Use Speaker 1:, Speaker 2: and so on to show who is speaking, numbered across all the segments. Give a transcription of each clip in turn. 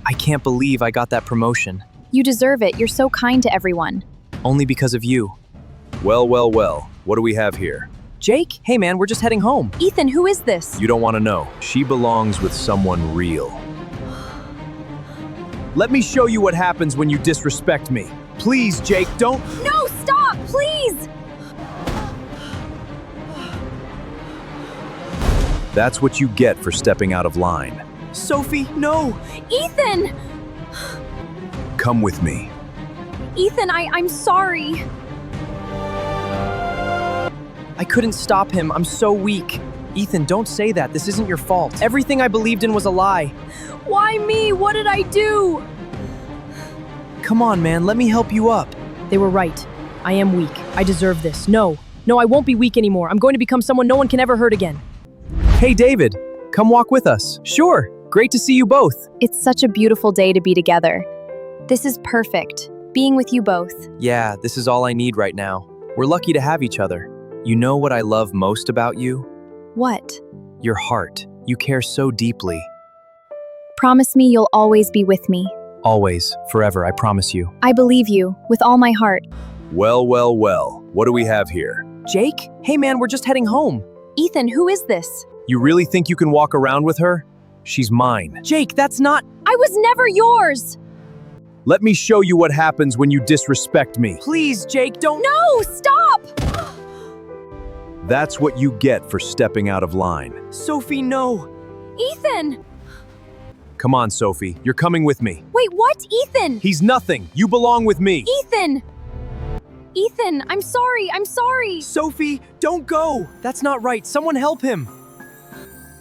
Speaker 1: I can't believe I got that promotion.
Speaker 2: You deserve it. You're so kind to everyone.
Speaker 1: Only because of you.
Speaker 3: Well, well, well. What do we have here?
Speaker 1: Jake? Hey man, we're just heading home.
Speaker 2: Ethan, who is this?
Speaker 3: You don't want to know. She belongs with someone real.
Speaker 1: Let me show you what happens when you disrespect me. Please, Jake, don't.
Speaker 2: No, stop, please!
Speaker 3: That's what you get for stepping out of line.
Speaker 1: Sophie, no!
Speaker 2: Ethan!
Speaker 3: Come with me.
Speaker 2: Ethan, I'm sorry.
Speaker 1: I couldn't stop him. I'm so weak. Ethan, don't say that. This isn't your fault. Everything I believed in was a lie.
Speaker 2: Why me? What did I do?
Speaker 1: Come on, man. Let me help you up.
Speaker 4: They were right. I am weak. I deserve this. No, I won't be weak anymore. I'm going to become someone no one can ever hurt again.
Speaker 1: Hey, David. Come walk with us. Sure. Great to see you both.
Speaker 2: It's such a beautiful day to be together. This is perfect. Being with you both.
Speaker 1: Yeah, this is all I need right now. We're lucky to have each other. You know what I love most about you?
Speaker 2: What?
Speaker 1: Your heart. You care so deeply.
Speaker 2: Promise me you'll always be with me.
Speaker 1: Always. Forever, I promise you.
Speaker 2: I believe you, with all my heart.
Speaker 3: Well, well, well. What do we have here?
Speaker 1: Jake? Hey man, we're just heading home.
Speaker 2: Ethan, who is this?
Speaker 3: You really think you can walk around with her? She's mine.
Speaker 1: Jake, that's not.
Speaker 2: I was never yours!
Speaker 3: Let me show you what happens when you disrespect me.
Speaker 1: Please, Jake, don't.
Speaker 2: No, stop!
Speaker 3: That's what you get for stepping out of line.
Speaker 1: Sophie, no.
Speaker 2: Ethan!
Speaker 3: Come on, Sophie. You're coming with me.
Speaker 2: Wait, what? Ethan!
Speaker 3: He's nothing. You belong with me.
Speaker 2: Ethan! Ethan, I'm sorry.
Speaker 1: Sophie, don't go. That's not right. Someone help him.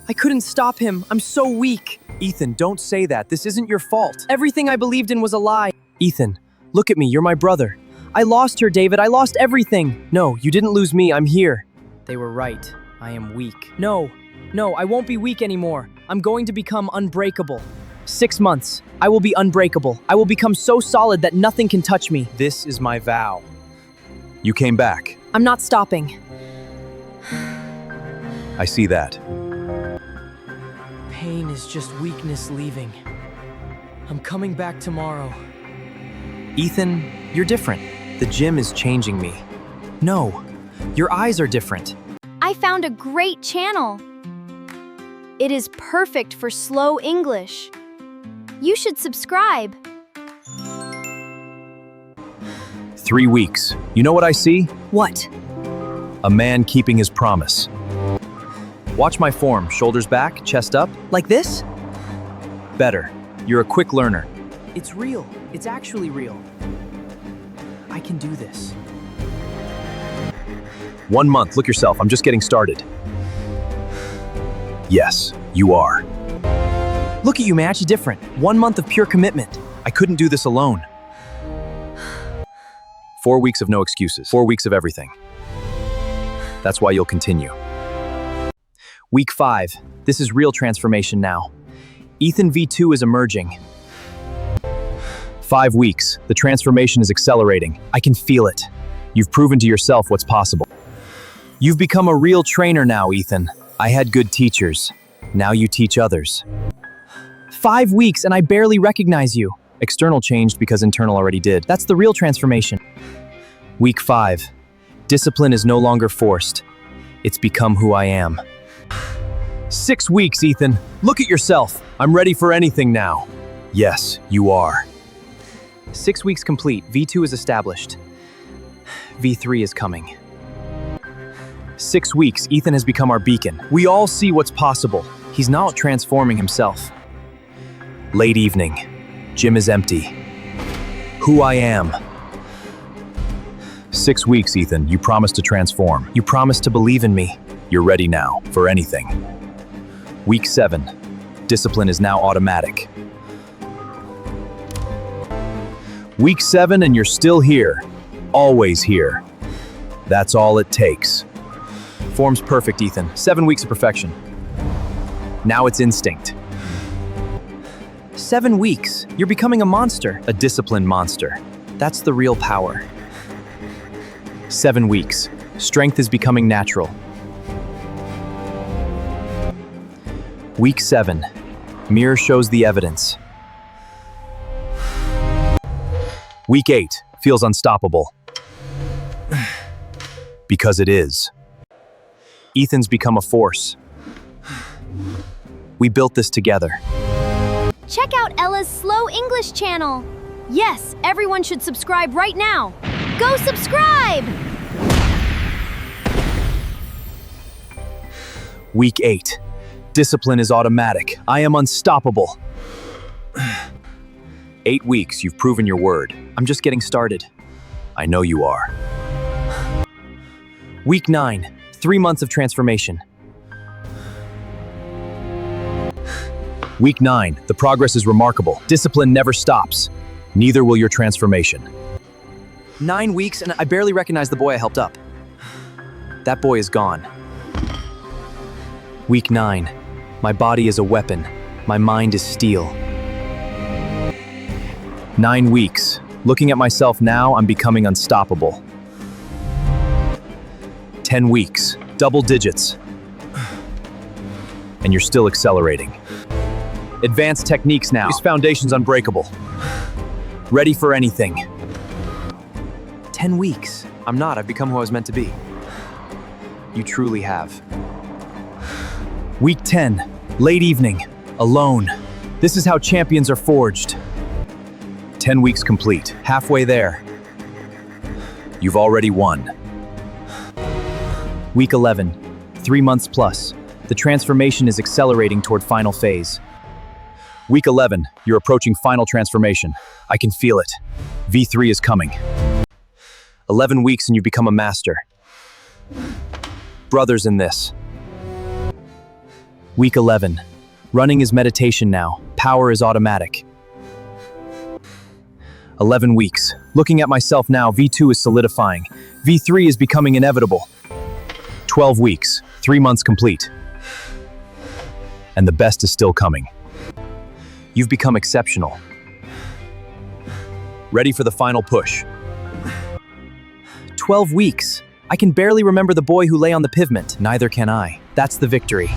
Speaker 1: I couldn't stop him. I'm so weak. Ethan, don't say that. This isn't your fault. Everything I believed in was a lie. Ethan, look at me. You're my brother. I lost her, David. I lost everything. No, you didn't lose me. I'm here. They were right. I am weak. No, I won't be weak anymore. I'm going to become unbreakable. 6 months. I will be unbreakable. I will become so solid that nothing can touch me. This is my vow.
Speaker 3: You came back.
Speaker 4: I'm not stopping.
Speaker 3: I see that.
Speaker 1: Pain is just weakness leaving. I'm coming back tomorrow. Ethan, you're different. The gym is changing me. No, your eyes are different.
Speaker 5: I found a great channel. It is perfect for slow English. You should subscribe.
Speaker 3: 3 weeks. You know what I see?
Speaker 4: What?
Speaker 3: A man keeping his promise.
Speaker 1: Watch my form. Shoulders back, chest up.
Speaker 4: Like this?
Speaker 3: Better. You're a quick learner.
Speaker 1: It's real. It's actually real. I can do this.
Speaker 3: 1 month. Look yourself. I'm just getting started. Yes, you are.
Speaker 1: Look at you, Match. Different. 1 month of pure commitment.
Speaker 3: I couldn't do this alone. 4 weeks of no excuses. 4 weeks of everything. That's why you'll continue.
Speaker 1: Week 5. This is real transformation now. Ethan V2 is emerging.
Speaker 3: 5 weeks. The transformation is accelerating. I can feel it. You've proven to yourself what's possible.
Speaker 1: You've become a real trainer now, Ethan. I had good teachers. Now you teach others. 5 weeks and I barely recognize you. External changed because internal already did. That's the real transformation. Week 5. Discipline is no longer forced. It's become who I am.
Speaker 3: 6 weeks, Ethan. Look at yourself. I'm ready for anything now. Yes, you are.
Speaker 1: 6 weeks complete. V2 is established. V3 is coming.
Speaker 3: 6 weeks, Ethan has become our beacon. We all see what's possible.
Speaker 1: He's now transforming himself.
Speaker 3: Late evening. Gym is empty. Who I am. 6 weeks, Ethan. You promised to transform.
Speaker 1: You promised to believe in me.
Speaker 3: You're ready now for anything. Week 7. Discipline is now automatic. Week 7 and you're still here. Always here. That's all it takes.
Speaker 1: Form's perfect, Ethan. 7 weeks of perfection.
Speaker 3: Now it's instinct.
Speaker 1: 7 weeks. You're becoming a monster.
Speaker 3: A disciplined monster.
Speaker 1: That's the real power.
Speaker 3: 7 weeks. Strength is becoming natural.
Speaker 1: Week 7. Mirror shows the evidence.
Speaker 3: Week 8 feels unstoppable. Because it is. Ethan's become a force. We built this together.
Speaker 5: Check out Ella's Slow English channel. Yes, everyone should subscribe right now. Go subscribe!
Speaker 3: Week 8. Discipline is automatic. I am unstoppable. 8 weeks, you've proven your word. I'm just getting started. I know you are. Week 9. 3 months of transformation. Week 9. The progress is remarkable. Discipline never stops. Neither will your transformation.
Speaker 1: 9 weeks and I barely recognize the boy I helped up. That boy is gone.
Speaker 3: Week 9. My body is a weapon. My mind is steel. 9 weeks. Looking at myself now, I'm becoming unstoppable. 10 weeks. Double digits. And you're still accelerating. Advanced techniques now. This foundation's unbreakable. Ready for anything.
Speaker 1: 10 weeks. I'm not. I've become who I was meant to be. You truly have.
Speaker 3: Week 10. Late evening. Alone. This is how champions are forged. 10 weeks complete. Halfway there. You've already won. Week 11. 3 months plus. The transformation is accelerating toward final phase. Week 11. You're approaching final transformation. I can feel it. V3 is coming. 11 weeks and you become a master. Brothers in this. Week 11. Running is meditation now. Power is automatic. 11 weeks. Looking at myself now, V2 is solidifying. V3 is becoming inevitable. 12 weeks. 3 months complete. And the best is still coming. You've become exceptional. Ready for the final push.
Speaker 1: 12 weeks. I can barely remember the boy who lay on the pavement. Neither can I. That's the victory.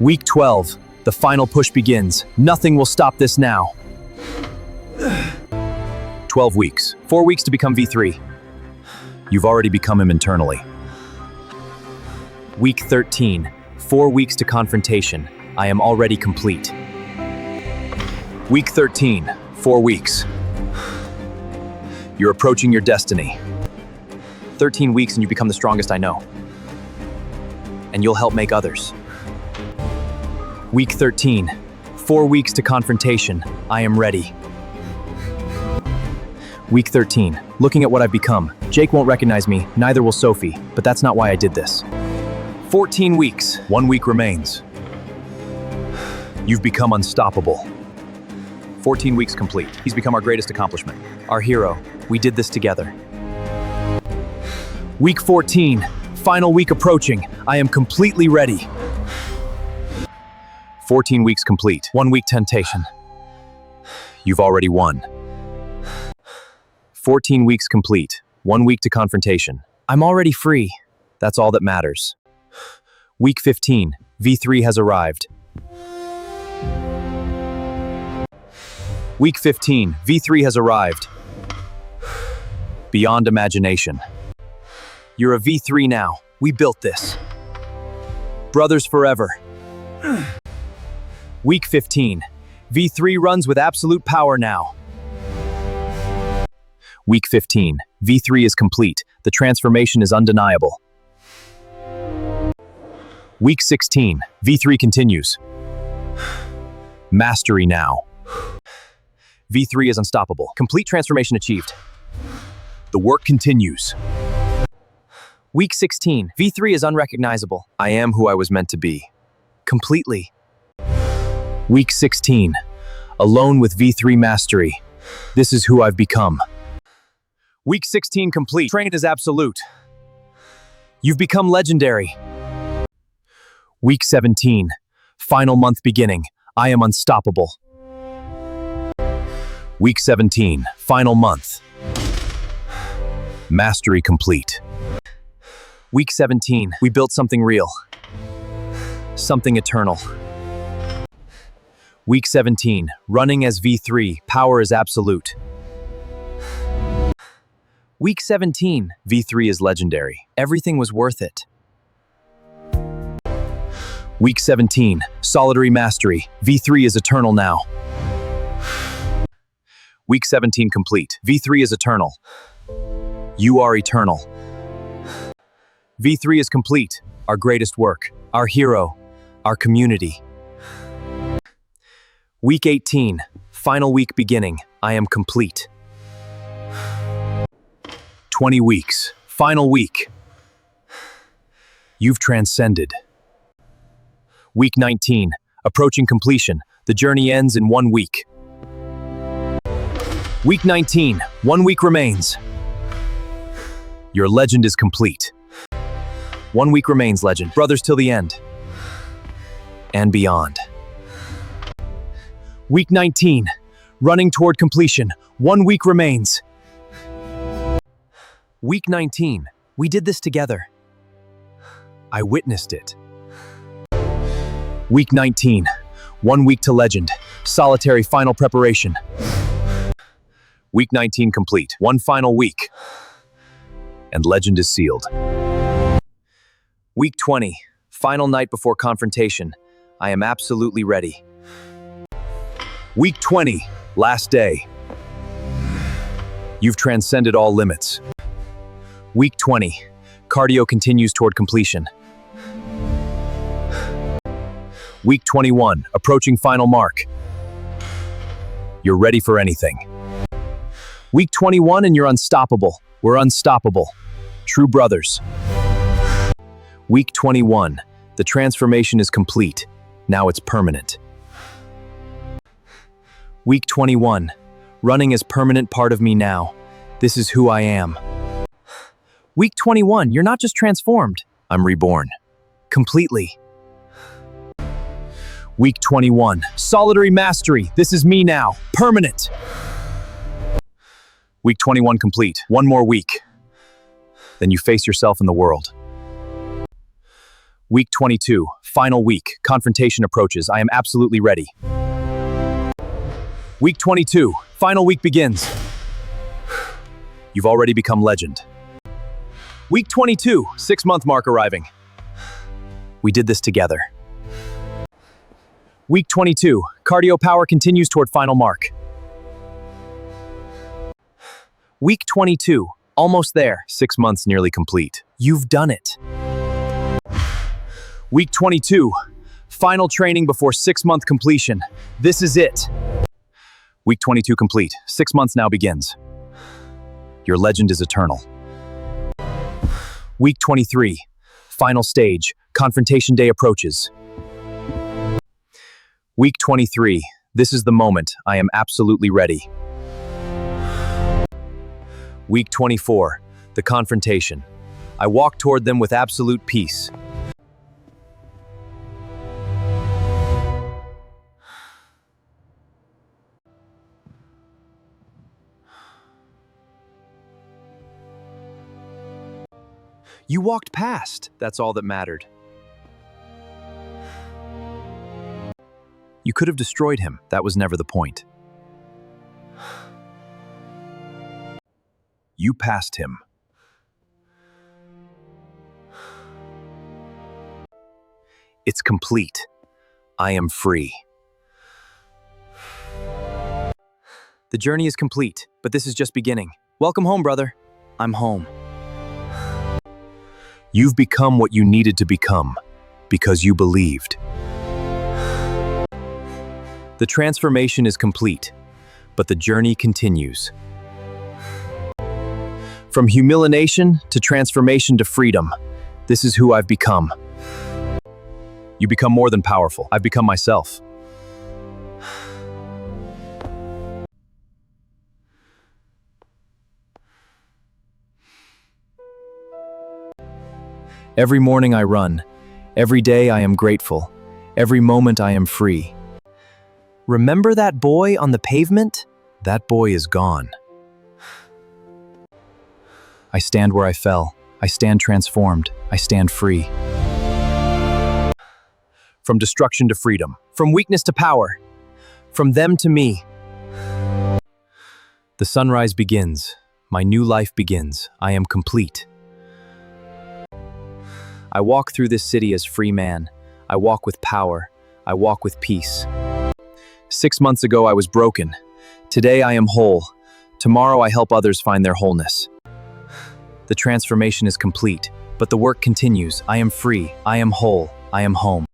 Speaker 3: Week 12. The final push begins. Nothing will stop this now. 12 weeks. 4 weeks to become V3. You've already become him internally. Week 13. 4 weeks to confrontation. I am already complete. Week 13. 4 weeks. You're approaching your destiny.
Speaker 1: 13 weeks and you become the strongest I know. And you'll help make others.
Speaker 3: Week 13. 4 weeks to confrontation. I am ready. Week 13. Looking at what I've become. Jake won't recognize me, neither will Sophie, but that's not why I did this. 14 weeks. 1 week remains. You've become unstoppable. 14 weeks complete. He's become our greatest accomplishment.
Speaker 1: Our hero. We did this together.
Speaker 3: Week 14. Final week approaching. I am completely ready. 14 weeks complete. 1 week temptation. You've already won. 14 weeks complete. 1 week to confrontation.
Speaker 1: I'm already free.
Speaker 3: That's all that matters. Week 15. V3 has arrived. Week 15. V3 has arrived. Beyond imagination. You're a V3 now. We built this. Brothers forever. Week 15. V3 runs with absolute power now. Week 15. V3 is complete. The transformation is undeniable. Week 16. V3 continues. Mastery now. V3 is unstoppable. Complete transformation achieved. The work continues.
Speaker 1: Week 16. V3 is unrecognizable.
Speaker 3: I am who I was meant to be.
Speaker 1: Completely.
Speaker 3: Week 16. Alone with V3 mastery. This is who I've become. Week 16 complete. Train is absolute. You've become legendary. Week 17. Final month beginning. I am unstoppable. Week 17. Final month. Mastery complete.
Speaker 1: Week 17.
Speaker 3: We built something real. Something eternal. Week 17. Running as V3. Power is absolute. Week 17, V3 is legendary. Everything was worth it. Week 17, solitary mastery. V3 is eternal now. Week 17 complete. V3 is eternal. You are eternal. V3 is complete. Our greatest work. Our hero. Our community. Week 18, final week beginning. I am complete. 20 weeks, final week. You've transcended. Week 19, approaching completion. The journey ends in 1 week. Week 19, 1 week remains. Your legend is complete. 1 week remains, legend. Brothers till the end. And beyond. Week 19, running toward completion. 1 week remains. Week 19, we did this together. I witnessed it. Week 19, 1 week to legend. Solitary final preparation. Week 19 complete. One final week. And legend is sealed. Week 20, final night before confrontation. I am absolutely ready. Week 20, last day. You've transcended all limits. Week 20, cardio continues toward completion. Week 21, approaching final mark. You're ready for anything. Week 21 and you're unstoppable. We're unstoppable. True brothers. Week 21, the transformation is complete. Now it's permanent. Week 21, running is permanent part of me now. This is who I am. Week 21, you're not just transformed. I'm reborn. Completely. Week 21, solitary mastery. This is me now. Permanent. Week 21 complete. 1 more week. Then you face yourself in the world. Week 22, final week. Confrontation approaches. I am absolutely ready. Week 22, final week begins. You've already become legend. Week 22, 6-month mark arriving. We did this together. Week 22, cardio power continues toward final mark. Week 22, almost there. 6 months nearly complete. You've done it. Week 22, final training before 6-month completion. This is it. Week 22 complete. 6 months now begins. Your legend is eternal. Week 23, final stage. Confrontation day approaches. Week 23, this is the moment. I am absolutely ready. Week 24, the confrontation. I walk toward them with absolute peace. You walked past. That's all that mattered. You could have destroyed him. That was never the point. You passed him. It's complete. I am free. The journey is complete, but this is just beginning. Welcome home, brother. I'm home. You've become what you needed to become because you believed. The transformation is complete, but the journey continues. From humiliation to transformation to freedom, this is who I've become. You become more than powerful. I've become myself. Every morning I run. Every day I am grateful. Every moment I am free. Remember that boy on the pavement? That boy is gone. I stand where I fell. I stand transformed. I stand free. From destruction to freedom. From weakness to power. From them to me. The sunrise begins. My new life begins. I am complete. I walk through this city as free man. I walk with power. I walk with peace. 6 months ago, I was broken. Today, I am whole. Tomorrow, I help others find their wholeness. The transformation is complete, but the work continues. I am free. I am whole. I am home.